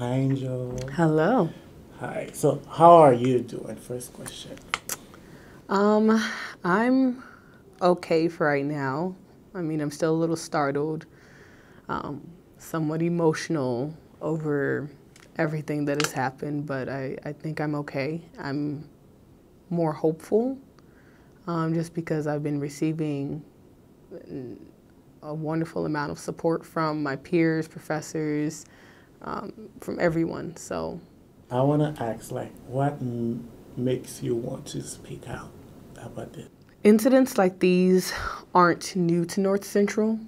Hi, Angel. Hello. Hi. So, how are you doing? First question. Um, I'm okay for right now. I mean, I'm still a little startled, somewhat emotional over everything that has happened, but I think I'm okay. I'm more hopeful, just because I've been receiving a wonderful amount of support from my peers, professors, from everyone. So, I want to ask, what makes you want to speak out about this? incidents like these aren't new to North Central.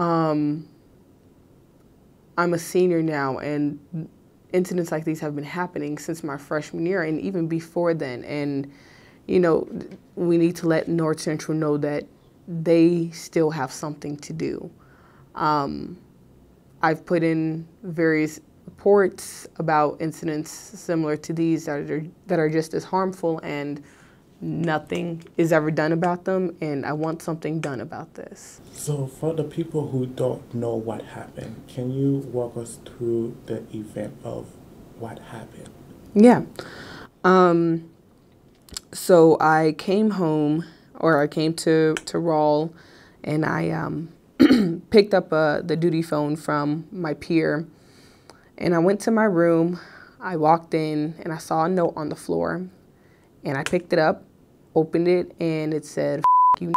Um, I'm a senior now, and incidents like these have been happening since my freshman year and even before then. And, you know, we need to let North Central know that they still have something to do. Um, I've put in various reports about incidents similar to these that are just as harmful, and nothing is ever done about them, and I want something done about this. So, for the people who don't know what happened, can you walk us through the event of what happened? Yeah. Um, so I came home, or I came to Rawl, and I picked up the duty phone from my peer, and I went to my room. I walked in, and I saw a note on the floor, and I picked it up, opened it, and it said, "F you."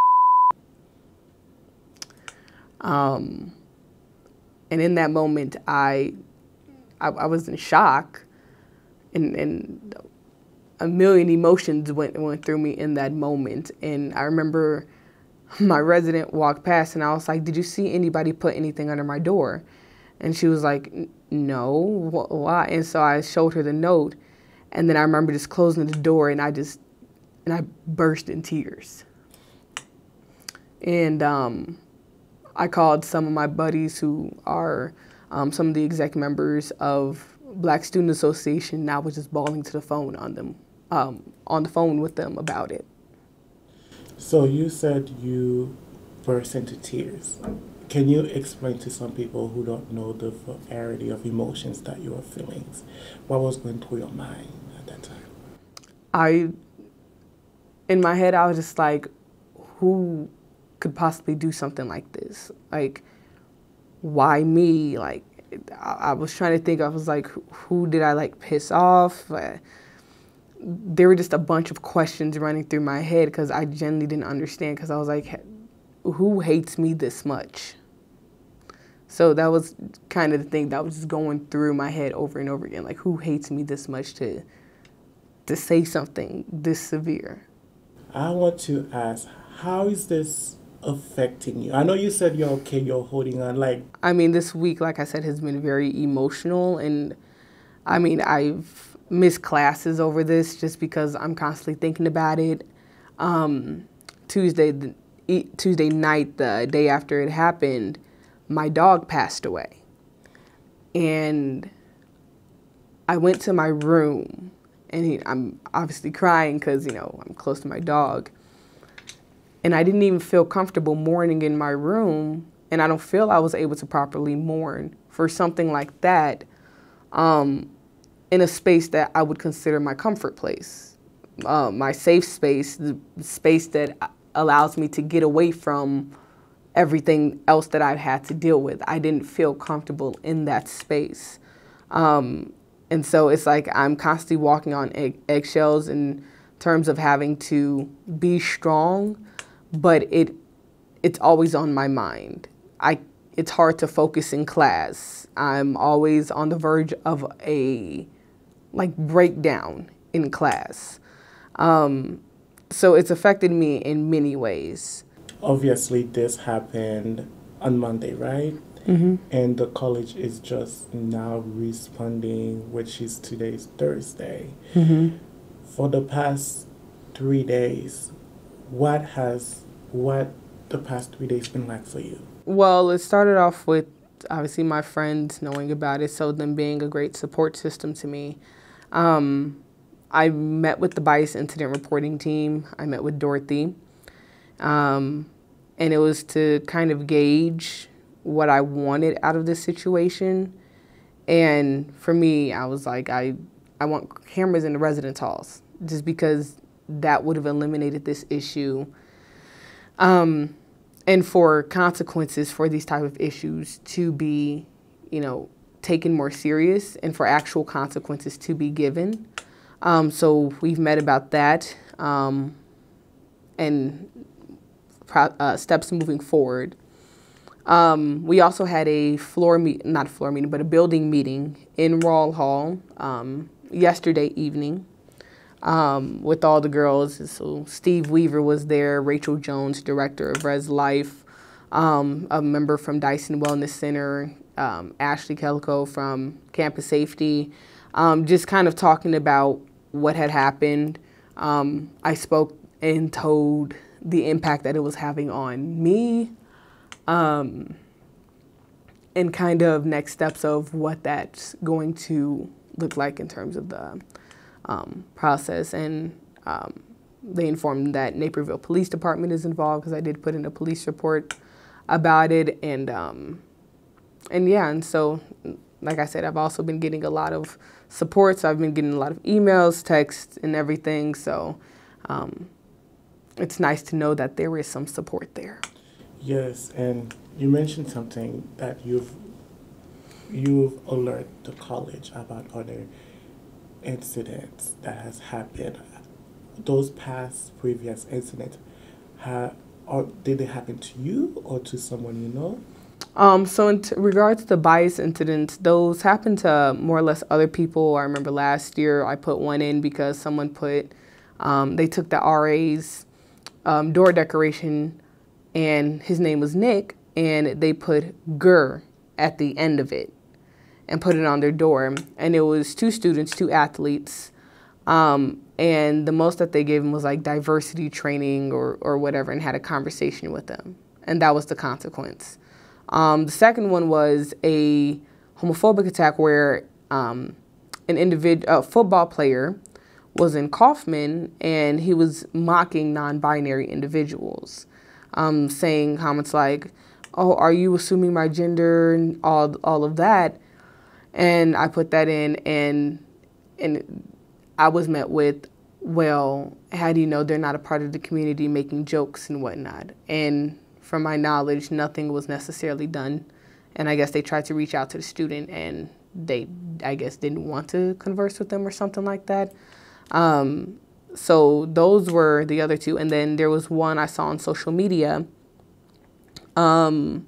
Um, and in that moment, I was in shock, and a million emotions went through me in that moment. And I remember my resident walked past, and I was like, "Did you see anybody put anything under my door?" And she was like, "No, why?" And so I showed her the note, and then I remember just closing the door, and I burst in tears. And I called some of my buddies who are some of the exec members of Black Student Association, and I was just bawling to the phone on the phone with them about it. So, you said you burst into tears. Can you explain to some people who don't know the variety of emotions that you were feeling? What was going through your mind at that time? I, in my head, I was just like, who could possibly do something like this? Like, why me? Like, I was trying to think. I was like, who did I like piss off? There were just a bunch of questions running through my head because I genuinely didn't understand. Because I was like, who hates me this much? So that was kind of the thing that was just going through my head over and over again. Like, who hates me this much to say something this severe? I want to ask, how is this affecting you? I know you said you're okay, you're holding on. I mean, this week, like I said, has been very emotional. And I mean, I've missed classes over this just because I'm constantly thinking about it. Um, Tuesday, Tuesday night, the day after it happened, my dog passed away. And I went to my room, and I'm obviously crying because, I'm close to my dog. And I didn't even feel comfortable mourning in my room, and I don't feel I was able to properly mourn for something like that in a space that I would consider my comfort place, my safe space, the space that allows me to get away from everything else that I've had to deal with. I didn't feel comfortable in that space. And so it's like I'm constantly walking on eggshells in terms of having to be strong, but it's always on my mind. It's hard to focus in class. I'm always on the verge of a breakdown in class. So it's affected me in many ways. obviously this happened on Monday, right? Mm-hmm. And the college is just now responding, which is today's Thursday. Mm-hmm. For the past 3 days, what the past 3 days been like for you? Well, it started off with obviously my friends knowing about it, so them being a great support system to me. I met with the bias incident reporting team. I met with Dorothy. And it was to kind of gauge what I wanted out of this situation. And for me, I was like, I want cameras in the residence halls just because that would have eliminated this issue. And for consequences for these type of issues to be, taken more serious and for actual consequences to be given. So we've met about that and steps moving forward. We also had a a building meeting in Rawle Hall yesterday evening with all the girls. So Steve Weaver was there, Rachel Jones, director of Res Life, a member from Dyson Wellness Center, Ashley Kelko from Campus Safety, just kind of talking about what had happened. I spoke and told the impact that it was having on me, and kind of next steps of what that's going to look like in terms of the process. And they informed that Naperville Police Department is involved because I did put in a police report about it. And so, like I said, I've also been getting a lot of support. So I've been getting a lot of emails, texts, and everything. So it's nice to know that there is some support there. Yes, and you mentioned something that you've alerted the college about other incidents that has happened. Those previous incidents, did they happen to you or to someone you know? So in regards to bias incidents, those happen to more or less other people. I remember last year I put one in because someone they took the RA's door decoration, and his name was Nick, and they put GER at the end of it and put it on their door. And it was 2 students, 2 athletes. And the most that they gave him was like diversity training or whatever, and had a conversation with them. And that was the consequence. The second one was a homophobic attack where a football player was in Kaufman, and he was mocking non-binary individuals, saying comments like, "Oh, are you assuming my gender?" and all of that. And I put that in, and I was met with, "Well, how do you know they're not a part of the community making jokes and whatnot?" And from my knowledge, nothing was necessarily done. And I guess they tried to reach out to the student, and they, I guess, didn't want to converse with them or something like that. So those were the other 2. And then there was one I saw on social media, on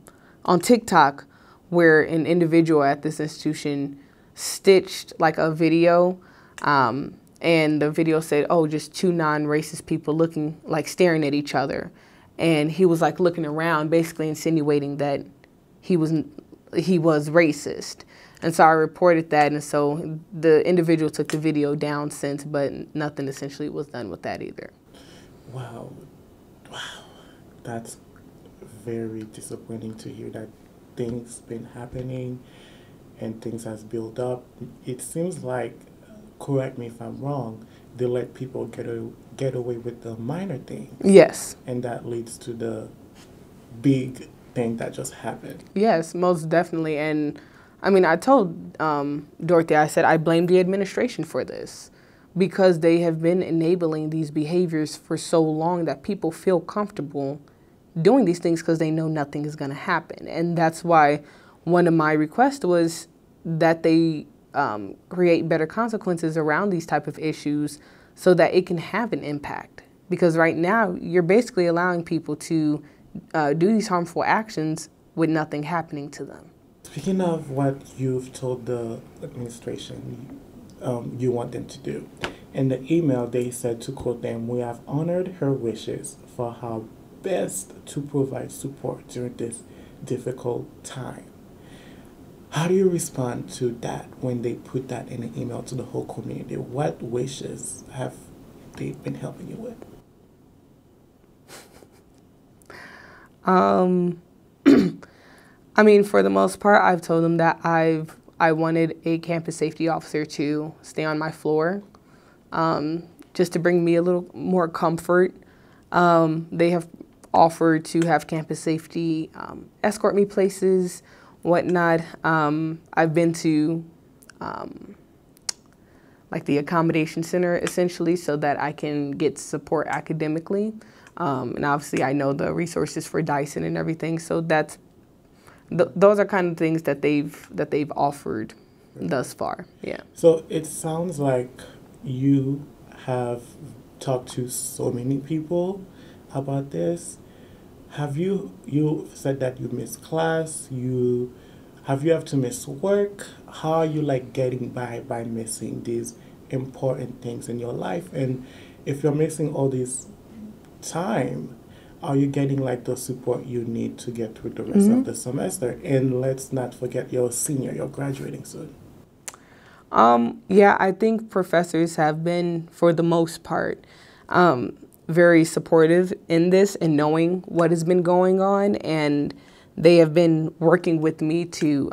TikTok, where an individual at this institution stitched like a video, and the video said, "Oh, just 2 non-racist people looking, like staring at each other." And he was like looking around, basically insinuating that he was racist. And so I reported that, and so the individual took the video down since, but nothing essentially was done with that either. Wow. That's very disappointing to hear that things been happening and things has built up. It seems like, correct me if I'm wrong, they let people get away with the minor things. Yes. And that leads to the big thing that just happened. Yes, most definitely. And I mean, I told Dorothy, I said, I blame the administration for this because they have been enabling these behaviors for so long that people feel comfortable doing these things because they know nothing is going to happen. And that's why one of my requests was that they create better consequences around these type of issues so that it can have an impact. Because right now, you're basically allowing people to do these harmful actions with nothing happening to them. Speaking of what you've told the administration you want them to do, in the email they said, to quote them, "We have honored her wishes for how best to provide support during this difficult time." How do you respond to that when they put that in an email to the whole community? What wishes have they been helping you with? I mean, for the most part, I've told them that I wanted a campus safety officer to stay on my floor, just to bring me a little more comfort. They have offered to have campus safety escort me places whatnot. I've been to like the accommodation center essentially so that I can get support academically. And obviously I know the resources for Dyson and everything. So those are kind of things that they've offered thus far. Yeah. So it sounds like you have talked to so many people about this. Have you said that you miss class? Have you to miss work? How are you like getting by missing these important things in your life? And if you're missing all this time, are you getting like the support you need to get through the rest of the semester? And let's not forget you're a senior, you're graduating soon. Yeah, I think professors have been, for the most part, very supportive in this and knowing what has been going on, and they have been working with me to,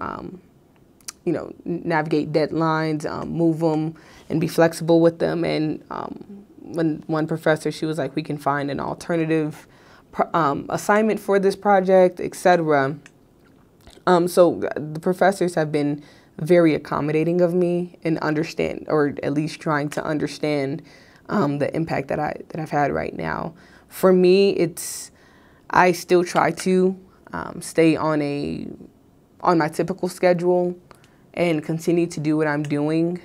navigate deadlines, move them, and be flexible with them. And when one professor, she was like, "We can find an alternative assignment for this project, etc." So the professors have been very accommodating of me and understand, or at least trying to understand, the impact that I've had right now. For me, I still try to stay on my typical schedule and continue to do what I'm doing,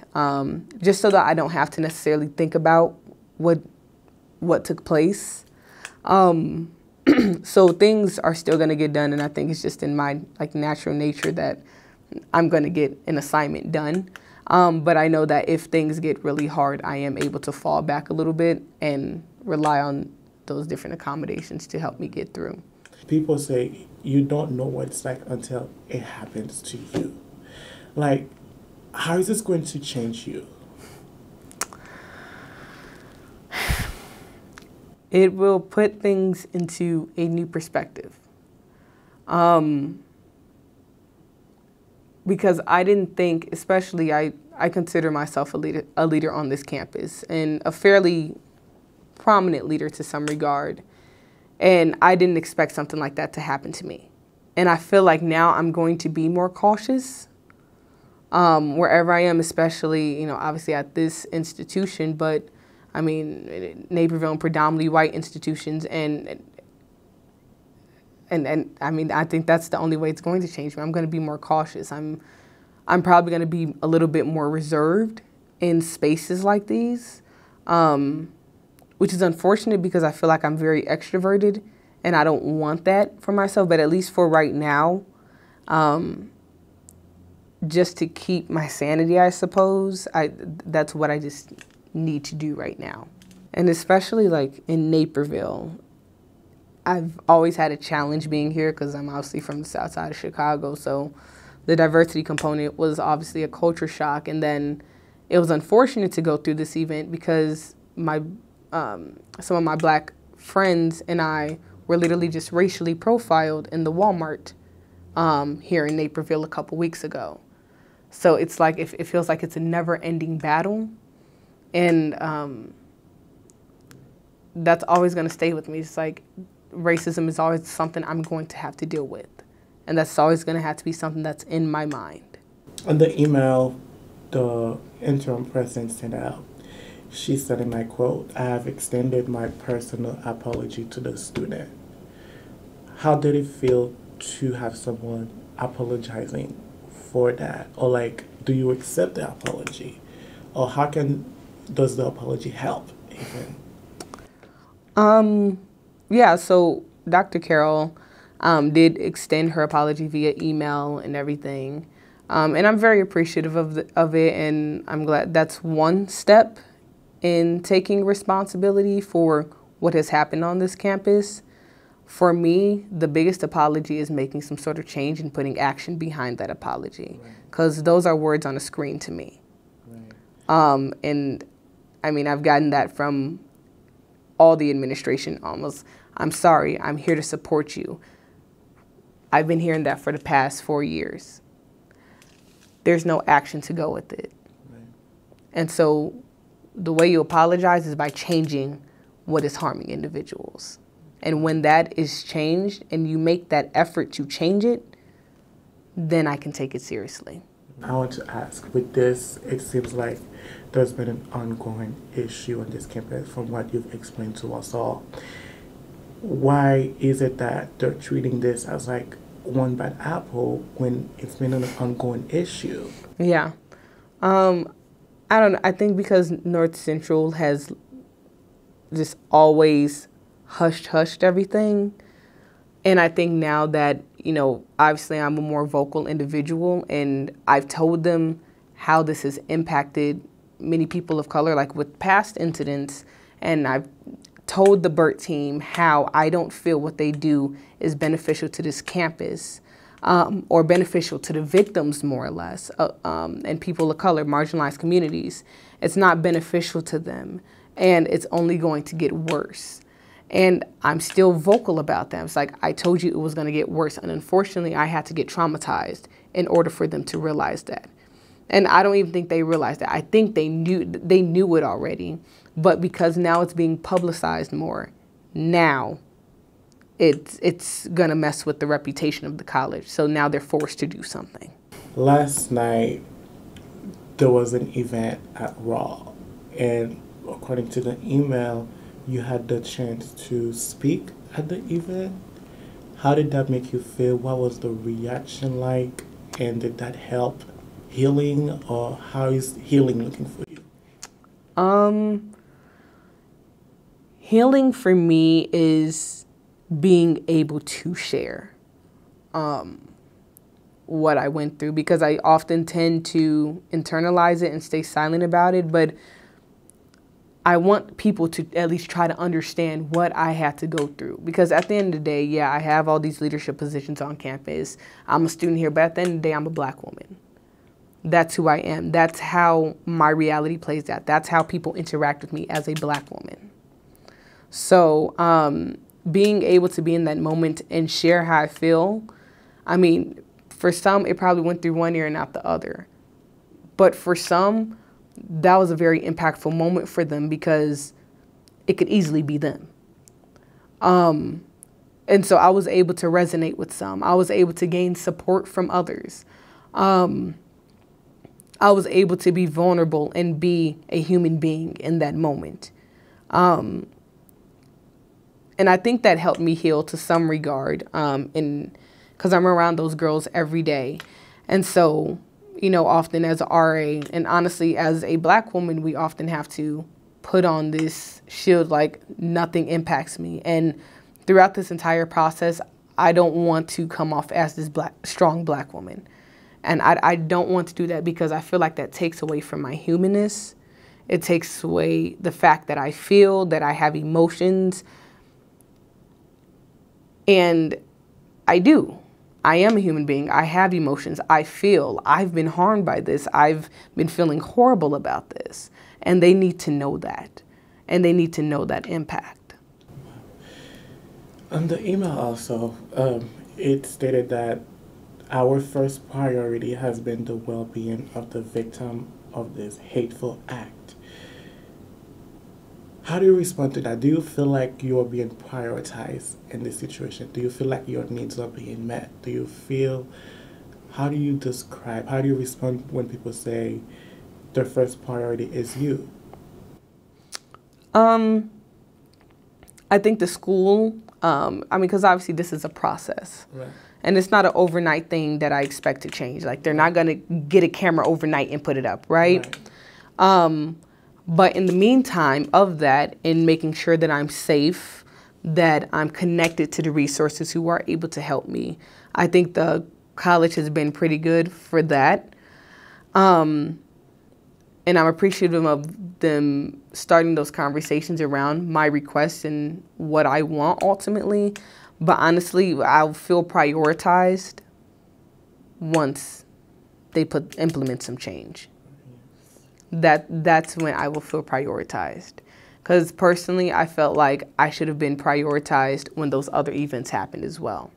just so that I don't have to necessarily think about what took place. So things are still going to get done, and I think it's just in my like natural nature that I'm going to get an assignment done. But I know that if things get really hard, I am able to fall back a little bit and rely on those different accommodations to help me get through. People say you don't know what it's like until it happens to you. Like, how is this going to change you? It will put things into a new perspective. Because I didn't think, especially I consider myself a leader on this campus, and a fairly prominent leader to some regard. And I didn't expect something like that to happen to me. And I feel like now I'm going to be more cautious wherever I am, especially, obviously at this institution, but I mean, Naperville and predominantly white institutions, and I mean, I think that's the only way it's going to change me. I'm going to be more cautious. I'm probably going to be a little bit more reserved in spaces like these, which is unfortunate because I feel like I'm very extroverted and I don't want that for myself. But at least for right now, just to keep my sanity, I suppose, that's what I just need to do right now. And especially like in Naperville, I've always had a challenge being here because I'm obviously from the south side of Chicago. So the diversity component was obviously a culture shock. And then it was unfortunate to go through this event because some of my black friends and I were literally just racially profiled in the Walmart here in Naperville a couple weeks ago. So it's like, it feels like it's a never-ending battle. And that's always going to stay with me. It's like racism is always something I'm going to have to deal with. And that's always going to have to be something that's in my mind. On the email the interim president sent out, she said, and I quote, "I have extended my personal apology to the student." How did it feel to have someone apologizing for that? Or like, do you accept the apology? Or does the apology help even? Yeah, so Dr. Carroll did extend her apology via email and everything. And I'm very appreciative of it, and I'm glad that's one step in taking responsibility for what has happened on this campus. For me, the biggest apology is making some sort of change and putting action behind that apology, because those are words on a screen to me. Right. And I mean, I've gotten that from all the administration almost. "I'm sorry, I'm here to support you." I've been hearing that for the past 4 years. There's no action to go with it. Right. And so the way you apologize is by changing what is harming individuals. And when that is changed and you make that effort to change it, then I can take it seriously. I want to ask, with this, it seems like there's been an ongoing issue on this campus from what you've explained to us all. Why is it that they're treating this as like one bad apple when it's been an ongoing issue? Yeah. I don't know. I think because North Central has just always hushed everything. And I think now that, obviously I'm a more vocal individual and I've told them how this has impacted many people of color, like with past incidents, and I've told the BERT team how I don't feel what they do is beneficial to this campus, or beneficial to the victims, more or less, and people of color, marginalized communities. It's not beneficial to them, and it's only going to get worse. And I'm still vocal about them. It's like, I told you it was going to get worse, and unfortunately, I had to get traumatized in order for them to realize that. And I don't even think they realized that. I think they knew it already, but because now it's being publicized more, now it's gonna mess with the reputation of the college. So now they're forced to do something. Last night, there was an event at Raw, and according to the email, you had the chance to speak at the event. How did that make you feel? What was the reaction like? And did that help healing, or how is healing looking for you? Healing for me is being able to share what I went through, because I often tend to internalize it and stay silent about it, but I want people to at least try to understand what I had to go through. Because at the end of the day, yeah, I have all these leadership positions on campus. I'm a student here, but at the end of the day, I'm a Black woman. That's who I am. That's how my reality plays out. That's how people interact with me as a Black woman. So being able to be in that moment and share how I feel, I mean, for some, it probably went through one ear and out the other. But for some, that was a very impactful moment for them, because it could easily be them. And so I was able to resonate with some. I was able to gain support from others. I was able to be vulnerable and be a human being in that moment. And I think that helped me heal to some regard, because I'm around those girls every day. And so, often as a RA, and honestly, as a Black woman, we often have to put on this shield like nothing impacts me. And throughout this entire process, I don't want to come off as this strong Black woman. And I don't want to do that, because I feel like that takes away from my humanness. It takes away the fact that I feel, that I have emotions. And I do. I am a human being. I have emotions. I feel. I've been harmed by this. I've been feeling horrible about this. And they need to know that. And they need to know that impact. On the email also, it stated that our first priority has been the well-being of the victim of this hateful act. How do you respond to that? Do you feel like you are being prioritized in this situation? Do you feel like your needs are being met? How do you respond when people say their first priority is you? I think the school, because obviously this is a process. Right. And it's not an overnight thing that I expect to change. Like, they're not going to get a camera overnight and put it up, right? But in the meantime of that, in making sure that I'm safe, that I'm connected to the resources who are able to help me, I think the college has been pretty good for that. And I'm appreciative of them starting those conversations around my requests and what I want ultimately. But honestly, I'll feel prioritized once they implement some change. That's when I will feel prioritized. Because personally, I felt like I should have been prioritized when those other events happened as well.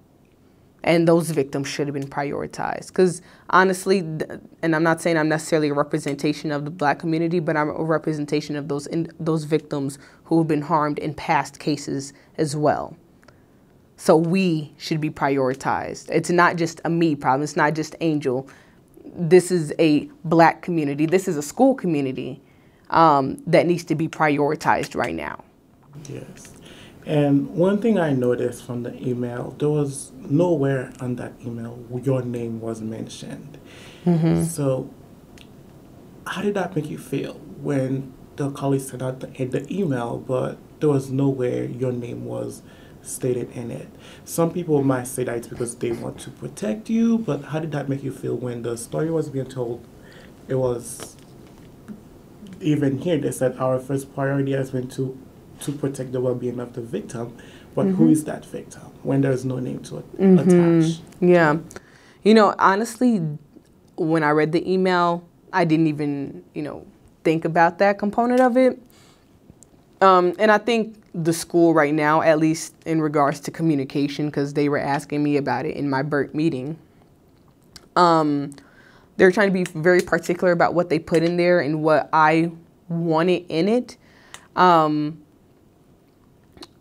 And those victims should have been prioritized. Because honestly, and I'm not saying I'm necessarily a representation of the Black community, but I'm a representation of those victims who have been harmed in past cases as well. So we should be prioritized. It's not just a me problem. It's not just Angel. This is a Black community. This is a school community that needs to be prioritized right now. Yes. And one thing I noticed from the email, there was nowhere on that email your name was mentioned. So how did that make you feel when the college sent out the email, but there was nowhere your name was stated in it? Some people might say that it's because they want to protect you, but how did that make you feel when the story was being told? It was, even here, they said our first priority has been to protect the well-being of the victim, but who is that victim when there's no name to attach? Yeah. You know, honestly, when I read the email, I didn't even, think about that component of it. And I think the school right now, at least in regards to communication, because they were asking me about it in my BERT meeting, they're trying to be very particular about what they put in there and what I wanted in it.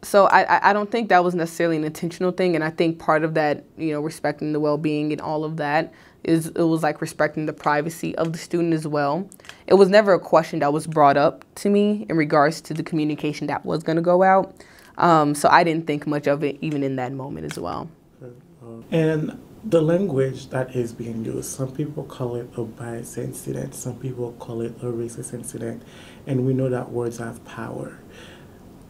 So I don't think that was necessarily an intentional thing. And I think part of that, respecting the well-being and all of that it was like respecting the privacy of the student as well. It was never a question that was brought up to me in regards to the communication that was going to go out. So I didn't think much of it even in that moment as well. And the language that is being used, some people call it a bias incident, some people call it a racist incident, and we know that words have power.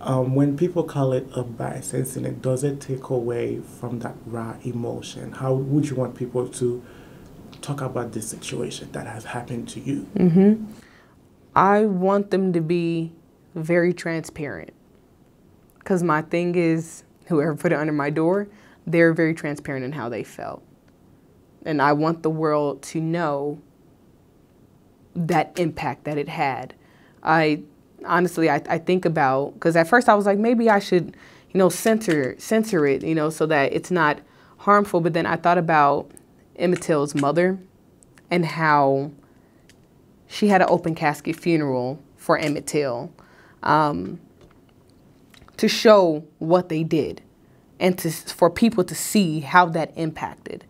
When people call it a bias incident, does it take away from that raw emotion? How would you want people to talk about this situation that has happened to you? I want them to be very transparent, because my thing is, whoever put it under my door, they're very transparent in how they felt. And I want the world to know that impact that it had. Honestly, I think about, because at first I was like, maybe I should, censor it, so that it's not harmful. But then I thought about Emmett Till's mother and how she had an open casket funeral for Emmett Till to show what they did and for people to see how that impacted.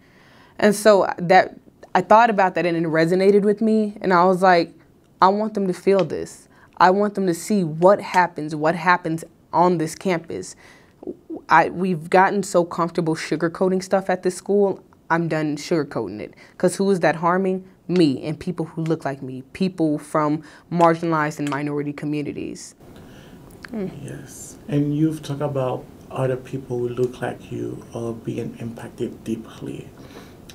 And so that I thought about that and it resonated with me. And I was like, I want them to feel this. I want them to see what happens on this campus. We've gotten so comfortable sugarcoating stuff at this school. I'm done sugarcoating it. Because who is that harming? Me and people who look like me, people from marginalized and minority communities. Yes. And you've talked about other people who look like you being impacted deeply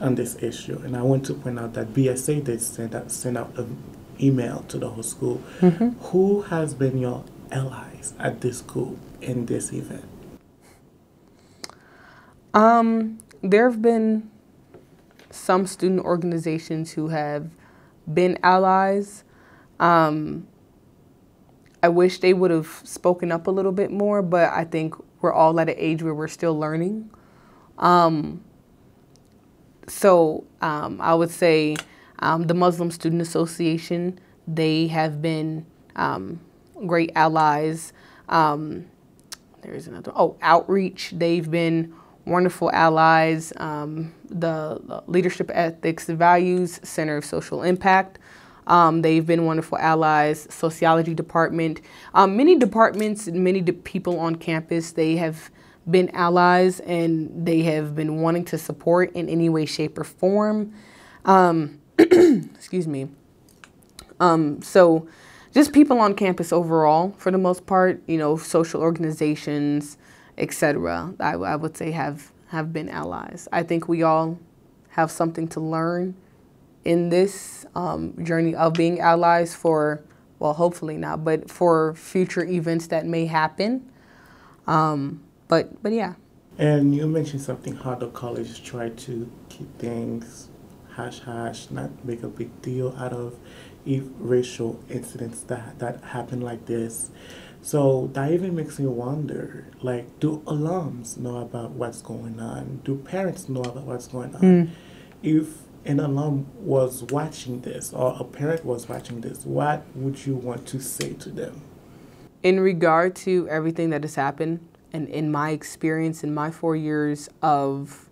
on this issue. And I want to point out that BSA did send out an email to the whole school. Who has been your allies at this school in this event? There have been some student organizations who have been allies. I wish they would have spoken up a little bit more, but I think we're all at an age where we're still learning. So I would say the Muslim Student Association, they have been great allies. There's another, Outreach, they've been wonderful allies. The Leadership Ethics and Values Center of Social Impact, they've been wonderful allies. Sociology department, many departments, many people on campus, they have been allies and they have been wanting to support in any way, shape, or form. Excuse me. So just people on campus overall, for the most part, social organizations, etc., I would say have been allies. I think we all have something to learn in this journey of being allies for, well, hopefully not, but for future events that may happen. But yeah. And you mentioned something, how the college tried to keep things hush-hush, not make a big deal out of racial incidents that happen like this. So that even makes me wonder, do alums know about what's going on? Do parents know about what's going on? If an alum was watching this or a parent was watching this, what would you want to say to them? In regard to everything that has happened And in my experience, in my 4 years of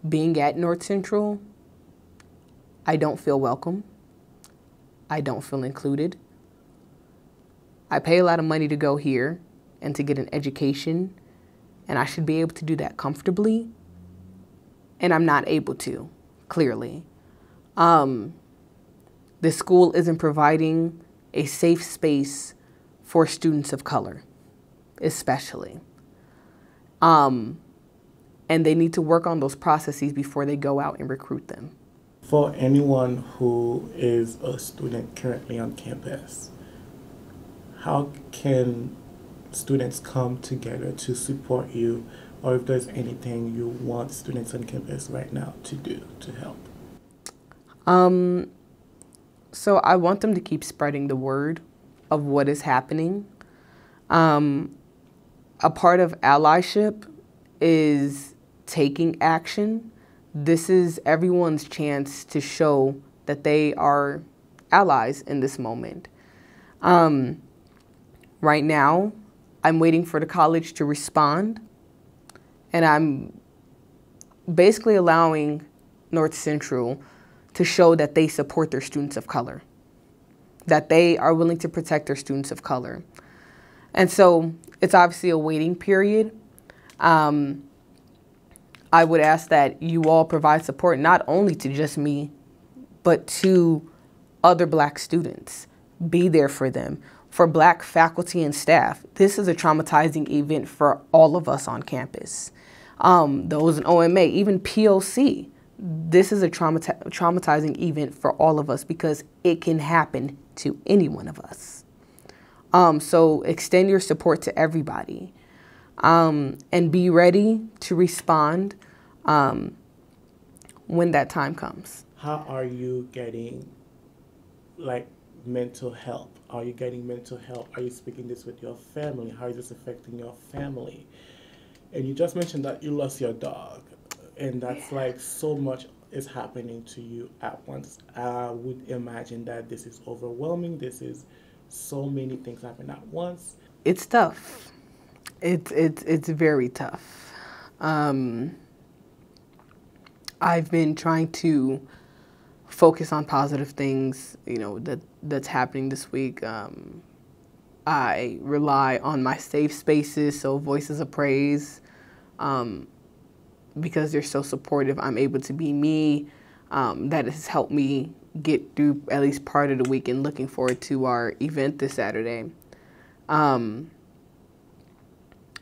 being at North Central, I don't feel welcome. I don't feel included. I pay a lot of money to go here and to get an education, and I should be able to do that comfortably, and I'm not able to, clearly. The school isn't providing a safe space for students of color, especially. And they need to work on those processes before they go out and recruit them. For anyone who is a student currently on campus, how can students come together to support you, or if there's anything you want students on campus right now to do to help? So I want them to keep spreading the word of what is happening. A part of allyship is taking action. This is everyone's chance to show that they are allies in this moment. Right now, I'm waiting for the college to respond, and I'm basically allowing North Central to show that they support their students of color, that they are willing to protect their students of color. And so it's obviously a waiting period. I would ask that you all provide support not only to just me, but to other Black students. Be there for them. For Black faculty and staff, this is a traumatizing event for all of us on campus. Those in OMA, even POC, this is a traumatizing event for all of us because it can happen to any one of us. So extend your support to everybody, and be ready to respond when that time comes. How are you getting, like, mental help? Are you getting mental help? Are you speaking this with your family? How is this affecting your family? And you just mentioned that you lost your dog, and that's like so much is happening to you at once. I would imagine that this is overwhelming. This is so many things happen at once. It's tough. It's very tough. I've been trying to focus on positive things, that's happening this week. I rely on my safe spaces, so Voices of Praise, because they're so supportive. I'm able to be me. That has helped me get through at least part of the week, and looking forward to our event this Saturday.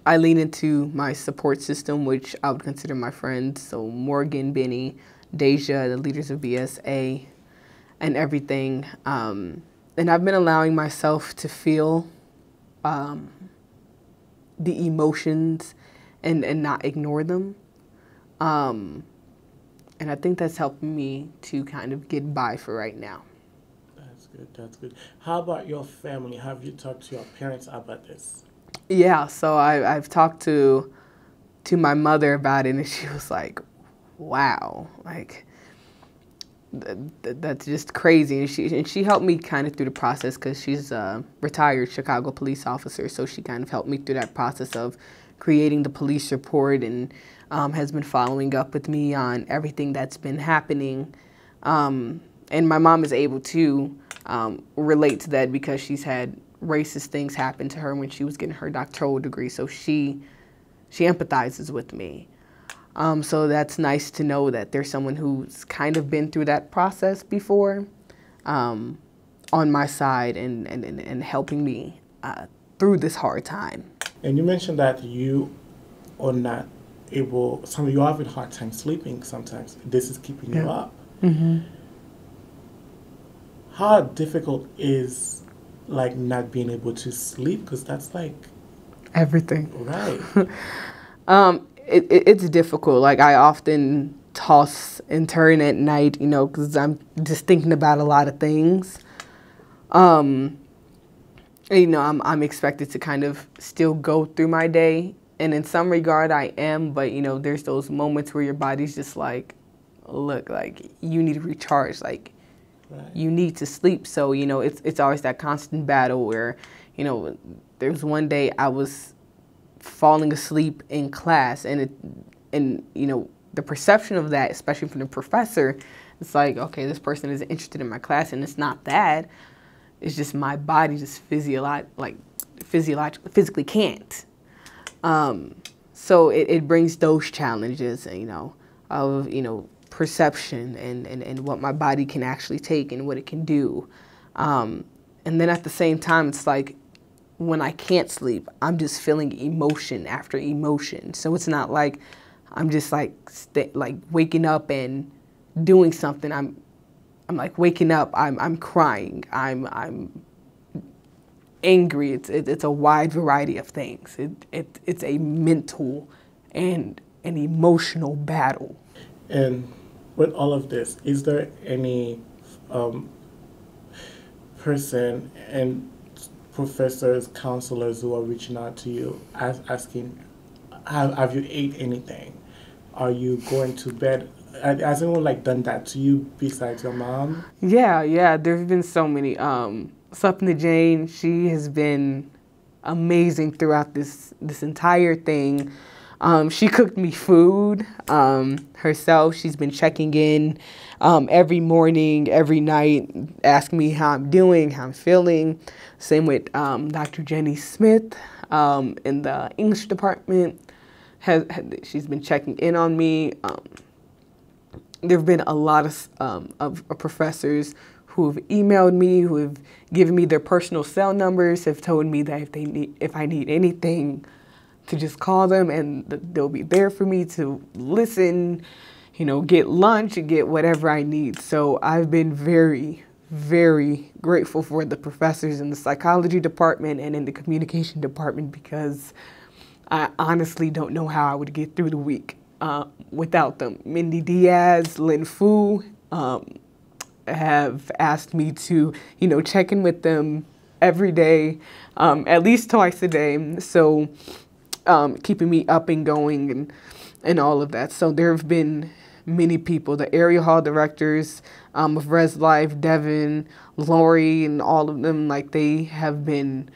I lean into my support system, which I would consider my friends. So Morgan, Benny, Deja, the leaders of BSA, and everything. And I've been allowing myself to feel the emotions and not ignore them. And I think that's helping me to kind of get by for right now. That's good. That's good. How about your family? Have you talked to your parents about this? Yeah, so I've talked to my mother about it, and she was like, wow, like, that's just crazy. And she helped me kind of through the process, because she's a retired Chicago police officer, so she kind of helped me through that process of creating the police report, and has been following up with me on everything that's been happening. And my mom is able to relate to that, because she's had racist things happen to her when she was getting her doctoral degree, so she empathizes with me. So that's nice to know that there's someone who's kind of been through that process before, on my side, and helping me through this hard time. And you mentioned that you are not able, you're having a hard time sleeping sometimes. This is keeping you up. Mm-hmm. How difficult is, like, not being able to sleep? Because that's like everything. Right. It's difficult. Like, I often toss and turn at night, because I'm just thinking about a lot of things. I'm expected to kind of still go through my day, and in some regard I am, but there's those moments where your body's just like, look, like, you need to recharge, like, right. You need to sleep. So it's always that constant battle where, there was one day I was falling asleep in class, and you know, the perception of that, especially from the professor, it's like, okay, this person isn't interested in my class, and it's not that. It's just my body just physically can't. So it brings those challenges, you know, of, you know, perception and what my body can actually take and what it can do. And then at the same time, it's like when I can't sleep, I'm just feeling emotion after emotion. So it's not like I'm just like waking up and doing something. I'm like waking up, I'm crying, I'm angry. It's a wide variety of things. It's a mental and an emotional battle. And with all of this, is there any person and professors, counselors who are reaching out to you asking, have you ate anything? Are you going to bed? Has anyone like done that to you besides your mom? Yeah. There's been so many. Sapna Jane, she has been amazing throughout this entire thing. She cooked me food herself. She's been checking in every morning, every night, asking me how I'm doing, how I'm feeling. Same with Dr. Jenny Smith in the English department. She's been checking in on me. There have been a lot of professors who have emailed me, who have given me their personal cell numbers, have told me that if I need anything, to just call them and they'll be there for me to listen, you know, get lunch and get whatever I need. So I've been very, very grateful for the professors in the psychology department and in the communication department, because I honestly don't know how I would get through the week without them. Mindy Diaz, Lynn Fu have asked me to, you know, check in with them every day, at least twice a day. So keeping me up and going and all of that. So there have been many people, the area hall directors of Res Life, Devin, Lori, and all of them, like they have been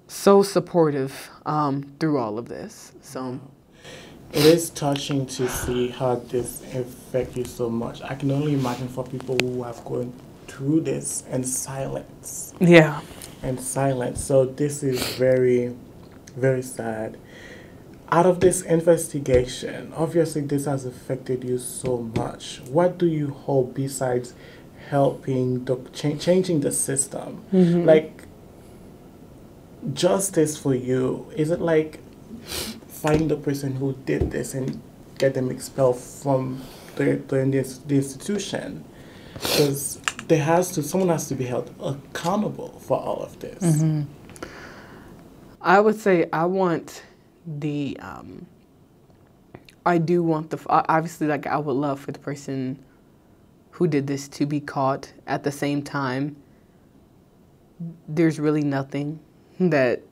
so supportive through all of this. So it is touching to see how this affects you so much. I can only imagine for people who have gone through this in silence. Yeah. And silence. So this is very, very sad. Out of this investigation, obviously this has affected you so much. What do you hope besides helping changing the system? Mm-hmm. Like justice for you, is it like find the person who did this and get them expelled from the institution? Because someone has to be held accountable for all of this. Mm-hmm. I would say I want obviously, like, I would love for the person who did this to be caught. At the same time, there's really nothing that,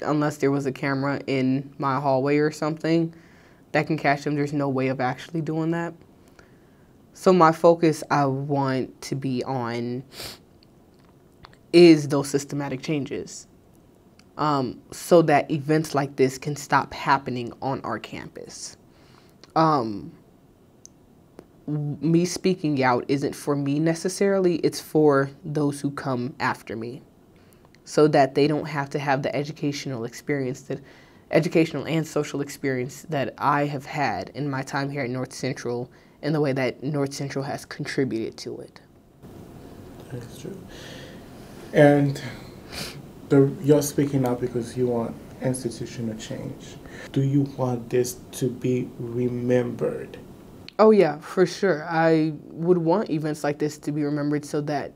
unless there was a camera in my hallway or something that can catch them, there's no way of actually doing that. So my focus I want to be on is those systematic changes, so that events like this can stop happening on our campus. Me speaking out isn't for me necessarily, it's for those who come after me, so that they don't have to have the educational and social experience that I have had in my time here at North Central, in the way that North Central has contributed to it. That's true. And you're speaking out because you want institutional change. Do you want this to be remembered? Oh yeah, for sure. I would want events like this to be remembered so that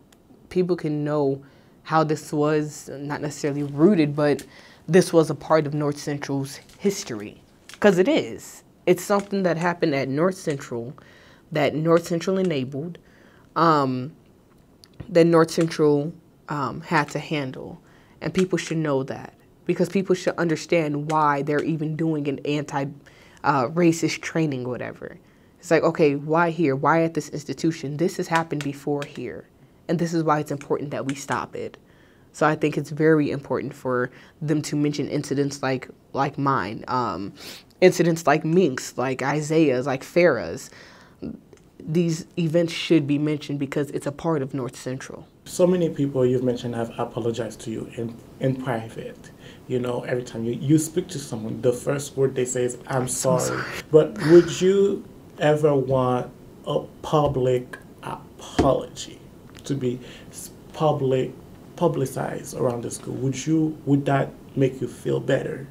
people can know how this was not necessarily rooted, but this was a part of North Central's history. Because it is. It's something that happened at North Central, that North Central enabled, that North Central had to handle. And people should know that, because people should understand why they're even doing an anti-racist training or whatever. It's like, okay, why here? Why at this institution? This has happened before here. And this is why it's important that we stop it. So I think it's very important for them to mention incidents like mine, incidents like Mink's, like Isaiah's, like Farah's. These events should be mentioned because it's a part of North Central. So many people you've mentioned have apologized to you in private. You know, every time you speak to someone, the first word they say is, I'm sorry. But would you ever want a public apology to be publicized around the school? Would that make you feel better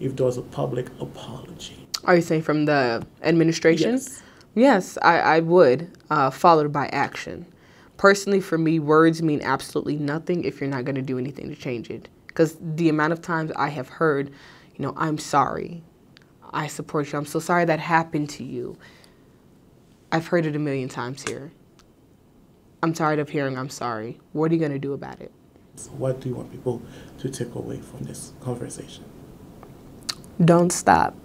if there was a public apology? Are you saying from the administration? Yes. Yes, I would, followed by action. Personally, for me, words mean absolutely nothing if you're not going to do anything to change it. Because the amount of times I have heard, I'm sorry, I support you, I'm so sorry that happened to you. I've heard it a million times here. I'm tired of hearing I'm sorry. What are you going to do about it? So what do you want people to take away from this conversation? Don't stop.